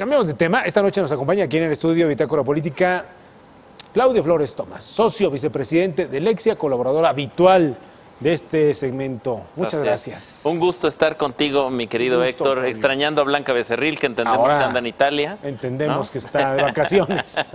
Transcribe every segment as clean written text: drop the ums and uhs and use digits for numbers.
cambiamos de tema. Esta noche nos acompaña aquí en el estudio Bitácora Política Claudio Flores Tomás, socio vicepresidente de Lexia, colaborador habitual de este segmento. Muchas gracias. Un gusto estar contigo, mi querido Héctor, Claudio. Extrañando a Blanca Becerril, que entendemos ahora que anda en Italia. Entendemos, ¿no?, que está de vacaciones.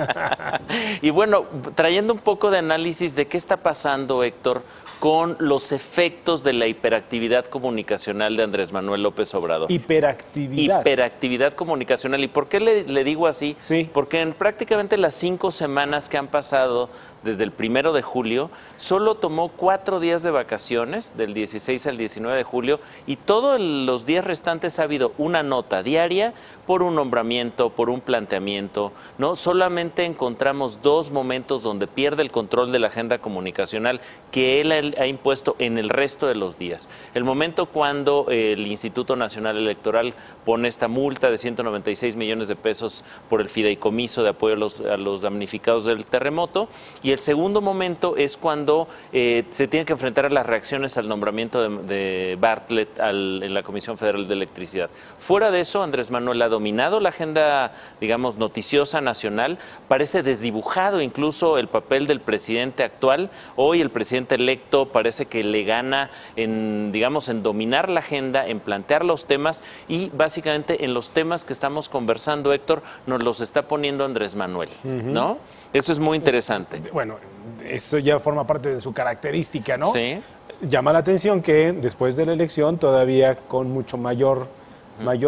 Y bueno, trayendo un poco de análisis de qué está pasando, Héctor, con los efectos de la hiperactividad comunicacional de Andrés Manuel López Obrador. Hiperactividad. Hiperactividad comunicacional. ¿Y por qué le digo así? Sí. Porque en prácticamente las 5 semanas que han pasado desde el 1 de julio, solo tomó 4 días de vacaciones, del 16 al 19 de julio, y todos los días restantes ha habido una nota diaria por un nombramiento, por un planteamiento, ¿no? Solamente encontramos 2 momentos donde pierde el control de la agenda comunicacional que él ha impuesto en el resto de los días. El momento cuando el Instituto Nacional Electoral pone esta multa de 196 millones de pesos por el fideicomiso de apoyo a los damnificados del terremoto, y el segundo momento es cuando se tiene que enfrentar a las reacciones al nombramiento de Bartlett en la Comisión Federal de Electricidad. Fuera de eso, Andrés Manuel ha dominado la agenda, digamos, noticiosa nacional. Parece desdibujado incluso el papel del presidente actual. Hoy el presidente electo parece que le gana en, digamos, en dominar la agenda, en plantear los temas, y básicamente en los temas que estamos conversando, Héctor, nos los está poniendo Andrés Manuel, ¿no? Eso es muy interesante. Bueno, eso ya forma parte de su característica, ¿no? Sí. Llama la atención que después de la elección todavía con mucho mayor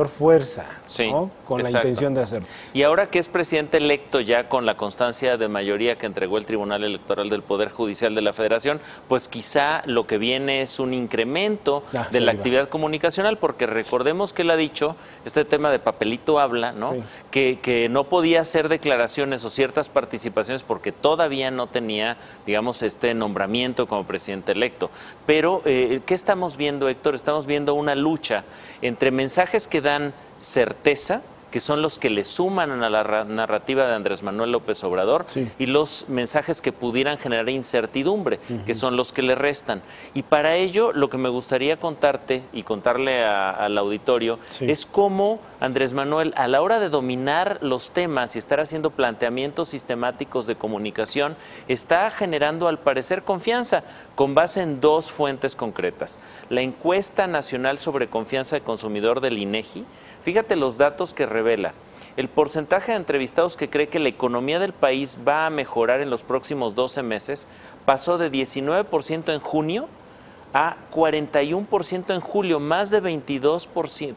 fuerza, sí, ¿no?, con exacto, la intención de hacerlo. Y ahora que es presidente electo, ya con la constancia de mayoría que entregó el Tribunal Electoral del Poder Judicial de la Federación, pues quizá lo que viene es un incremento de la actividad comunicacional, porque recordemos que él ha dicho, este tema de papelito habla, ¿no? Sí. Que no podía hacer declaraciones o ciertas participaciones porque todavía no tenía, digamos, este nombramiento como presidente electo. Pero, ¿qué estamos viendo, Héctor? Estamos viendo una lucha entre mensajes que dan certeza, que son los que le suman a la narrativa de Andrés Manuel López Obrador, sí, y los mensajes que pudieran generar incertidumbre, que son los que le restan. Y para ello, lo que me gustaría contarte y contarle al auditorio, sí, es cómo Andrés Manuel, a la hora de dominar los temas y estar haciendo planteamientos sistemáticos de comunicación, está generando, al parecer, confianza, con base en 2 fuentes concretas. La encuesta nacional sobre confianza del consumidor del INEGI, fíjate los datos que revela. El porcentaje de entrevistados que cree que la economía del país va a mejorar en los próximos 12 meses pasó de 19% en junio a 41% en julio, más de 22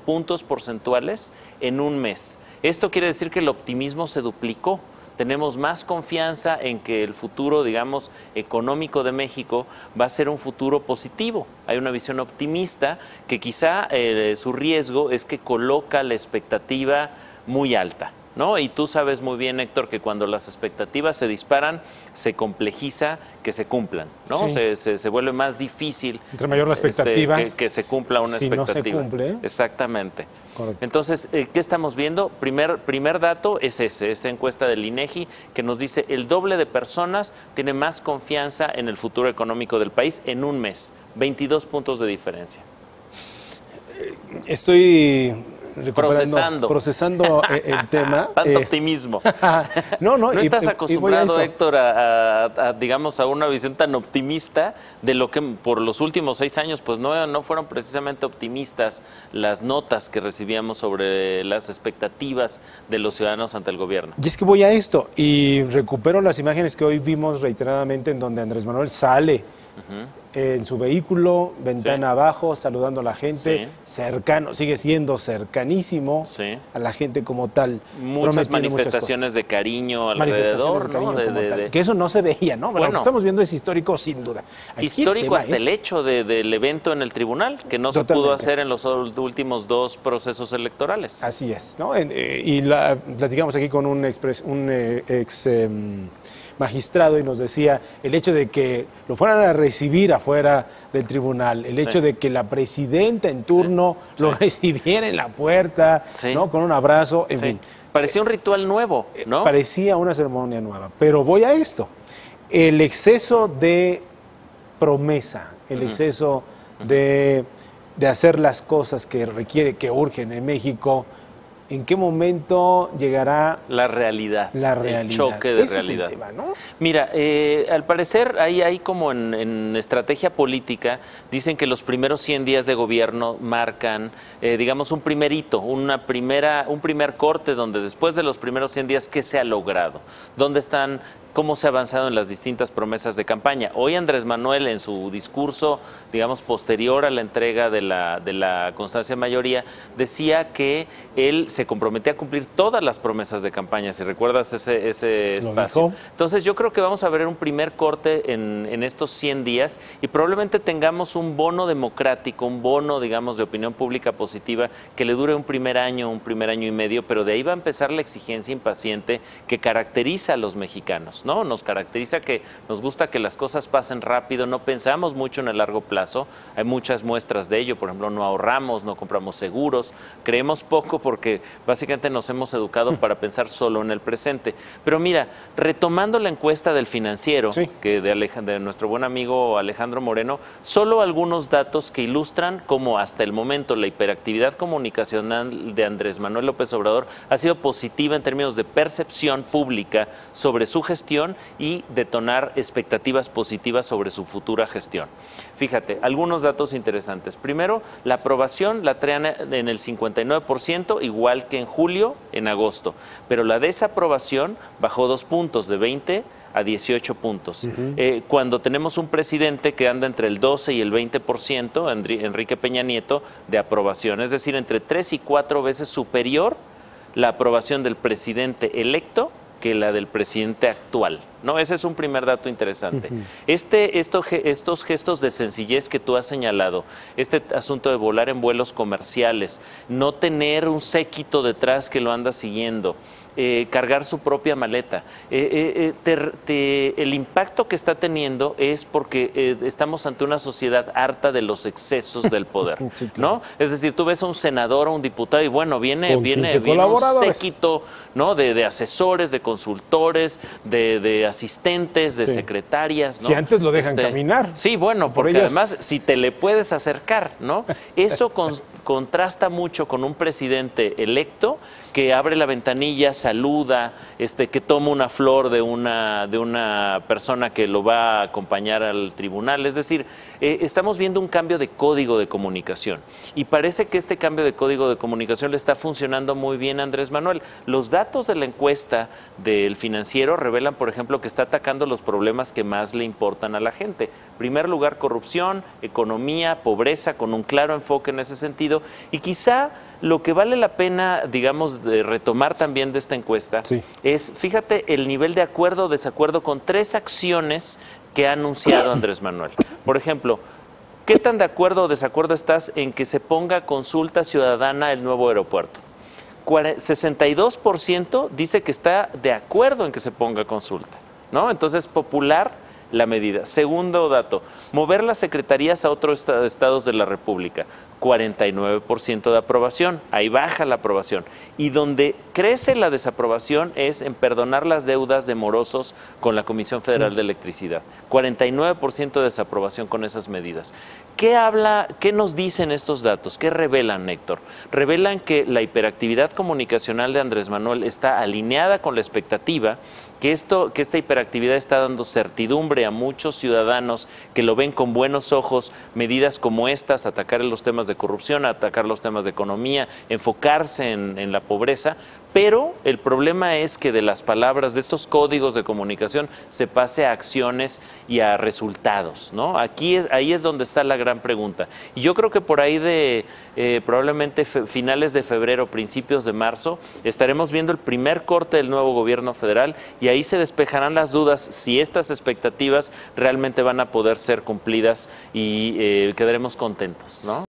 puntos porcentuales en un mes. Esto quiere decir que el optimismo se duplicó. Tenemos más confianza en que el futuro, digamos, económico de México va a ser un futuro positivo. Hay una visión optimista que quizá su riesgo es que coloca la expectativa muy alta, ¿no? Y tú sabes muy bien, Héctor, que cuando las expectativas se disparan, se complejiza que se cumplan, ¿no? Sí. Se vuelve más difícil. Entre mayor la expectativa, que se cumpla una expectativa. No se cumple. Exactamente. Correcto. Entonces, ¿qué estamos viendo? Primer dato es esa encuesta del INEGI que nos dice el doble de personas tiene más confianza en el futuro económico del país en un mes. 22 puntos de diferencia. Estoy procesando el tema. Tanto optimismo. No estás acostumbrado, Héctor, digamos, a una visión tan optimista de lo que por los últimos 6 años, pues no fueron precisamente optimistas las notas que recibíamos sobre las expectativas de los ciudadanos ante el gobierno. Y es que voy a esto y recupero las imágenes que hoy vimos reiteradamente en donde Andrés Manuel sale en su vehículo, ventana abajo, saludando a la gente, cercano, sigue siendo cercanísimo a la gente como tal. Muchas manifestaciones de cariño alrededor, ¿no? Que eso no se veía, ¿no? Bueno, lo que estamos viendo es histórico sin duda. Aquí histórico hasta el hecho del evento en el tribunal, que no se pudo hacer en los últimos 2 procesos electorales. Así es, ¿no? Y platicamos aquí con un ex magistrado y nos decía el hecho de que lo fueran a recibir afuera del tribunal, el hecho de que la presidenta en turno lo recibiera en la puerta, ¿no?, con un abrazo, en fin. Parecía un ritual nuevo, ¿no? Parecía una ceremonia nueva, pero voy a esto. El exceso de promesa, el exceso de hacer las cosas que requiere, que urgen en México, ¿En qué momento llegará la realidad? El choque de realidad. Es el tema, ¿no? Mira, al parecer hay como en estrategia política, dicen que los primeros 100 días de gobierno marcan, digamos, un primer hito, un primer corte donde después de los primeros 100 días, ¿qué se ha logrado? ¿Dónde están? ¿Cómo se ha avanzado en las distintas promesas de campaña? Hoy Andrés Manuel, en su discurso, digamos, posterior a la entrega de la constancia de mayoría, decía que él se comprometía a cumplir todas las promesas de campaña, si recuerdas ese espacio. Entonces yo creo que vamos a ver un primer corte en estos 100 días y probablemente tengamos un bono democrático, un bono, digamos, de opinión pública positiva que le dure un primer año y medio, pero de ahí va a empezar la exigencia impaciente que caracteriza a los mexicanos, ¿no? Nos caracteriza que nos gusta que las cosas pasen rápido, no pensamos mucho en el largo plazo, hay muchas muestras de ello, por ejemplo, no ahorramos, no compramos seguros, creemos poco porque básicamente nos hemos educado para pensar solo en el presente. Pero mira, retomando la encuesta del Financiero, sí, que de nuestro buen amigo Alejandro Moreno, solo algunos datos que ilustran cómo hasta el momento la hiperactividad comunicacional de Andrés Manuel López Obrador ha sido positiva en términos de percepción pública sobre su gestión y detonar expectativas positivas sobre su futura gestión. Fíjate, algunos datos interesantes. Primero, la aprobación la traen en el 59%, igual que en julio, en agosto, pero la desaprobación bajó 2 puntos, de 20 a 18 puntos. Cuando tenemos un presidente que anda entre el 12 y el 20%, Enrique Peña Nieto, de aprobación, es decir, entre 3 y 4 veces superior la aprobación del presidente electo que la del presidente actual, ¿no? Ese es un primer dato interesante. Estos gestos de sencillez que tú has señalado, este asunto de volar en vuelos comerciales, no tener un séquito detrás que lo anda siguiendo, cargar su propia maleta. El impacto que está teniendo es porque estamos ante una sociedad harta de los excesos del poder, sí, claro, ¿no? Es decir, tú ves a un senador o un diputado y bueno, viene un séquito, ¿no? de asesores, de consultores, de asistentes, de secretarias, ¿no? Si antes lo dejan caminar. Sí, bueno, porque además si te le puedes acercar, ¿no? Eso contrasta mucho con un presidente electo que abre la ventanilla, saluda, que toma una flor de una persona que lo va a acompañar al tribunal. Es decir, estamos viendo un cambio de código de comunicación y parece que este cambio de código de comunicación le está funcionando muy bien a Andrés Manuel. Los datos de la encuesta del Financiero revelan, por ejemplo, que está atacando los problemas que más le importan a la gente. En primer lugar, corrupción, economía, pobreza, con un claro enfoque en ese sentido. Y quizá lo que vale la pena, digamos, de retomar también de esta encuesta es, fíjate, el nivel de acuerdo o desacuerdo con 3 acciones que ha anunciado Andrés Manuel. Por ejemplo, ¿qué tan de acuerdo o desacuerdo estás en que se ponga consulta ciudadana el nuevo aeropuerto? 62% dice que está de acuerdo en que se ponga consulta, ¿no? Entonces, popular la medida. Segundo dato, mover las secretarías a otros estados de la República. 49% de aprobación, ahí baja la aprobación. Y donde crece la desaprobación es en perdonar las deudas de morosos con la Comisión Federal de Electricidad. 49% de desaprobación con esas medidas. ¿Qué nos dicen estos datos? ¿Qué revelan, Héctor? Revelan que la hiperactividad comunicacional de Andrés Manuel está alineada con la expectativa, que esta hiperactividad está dando certidumbre a muchos ciudadanos que lo ven con buenos ojos, medidas como estas, atacar los temas de corrupción, atacar los temas de economía, enfocarse en la pobreza, pero el problema es que de las palabras, de estos códigos de comunicación, se pase a acciones y a resultados, ¿no? Ahí es donde está la gran pregunta. Y yo creo que por ahí de probablemente finales de febrero, principios de marzo, estaremos viendo el primer corte del nuevo gobierno federal y ahí se despejarán las dudas si estas expectativas realmente van a poder ser cumplidas y quedaremos contentos, ¿no?